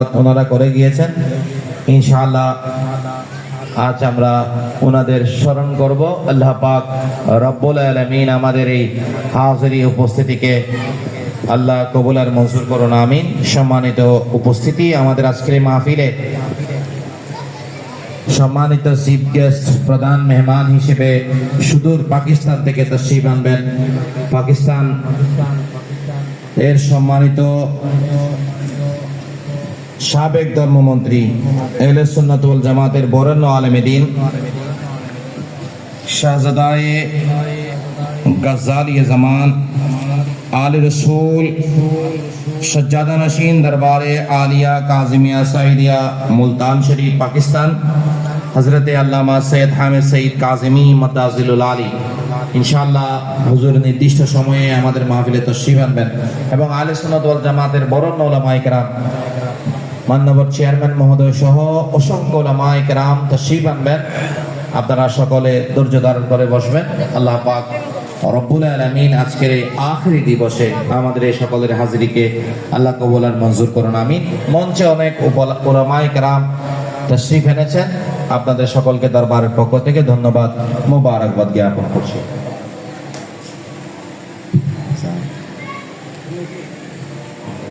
ওনারা করে গিয়েছেন। ইনশাআল্লাহ আজ আমরা ওনাদের স্মরণ করব। আল্লাহ পাক রব্বুল আলামিন আমাদের এই হাজিরি উপস্থিতিকে আল্লাহ কবুল আর মঞ্জুর করুন, আমিন। সম্মানিত উপস্থিতি, আমাদের আজকের এই মাহফিলে সম্মানিত চিফ গেস্ট, প্রধান মেহমান হিসেবে সুদূর পাকিস্তান থেকে তশরিফ আনবেন। পাকিস্তান এর সম্মানিত সাবেক ধর্মমন্ত্রী, আহলে সুন্নাত ওয়াল জামাতের বরেণ্য আলেমে দ্বীন, শাহজাদায়ে গজ্জালিয়ে জামান, আলে রসুল, সজ্জাদা নশীন দরবারে আলিয়া কাজিমিয়া সাইদিয়া মুলতান শরীফ পাকিস্তান, হযরতে আল্লামা সৈয়দ হামিদ সঈদ কাজিমি মাদাজিলুল আলী ইনশাআল্লাহ হুজুর নির্দিষ্ট সময়ে আমাদের মাহফিলে তশরিফ আনবেন এবং আহলে সুন্নাত ওয়াল জামাতের বরেণ্য উলামায়ে কেরাম, মাননীয় চেয়ারম্যান মহোদয় সহ অসংখ্য উলামায়ে কেরাম তশরিফ আনবেন। আপনারা সকলে ধৈর্য ধারণ করে বসবেন। আল্লাহ পাক রব্বুল আলামিন আজকের এই আখিরি দিবসে আমাদের এই সকলের হাজিরিকে আল্লাহ কবুল আর মঞ্জুর করুন, আমিন। মঞ্চে অনেক উলামায়ে কেরাম তশরিফ এনেছেন, আপনাদের সকলকে দরবারের পক্ষ থেকে ধন্যবাদ, মোবারকবাদ জ্ঞাপন করছি।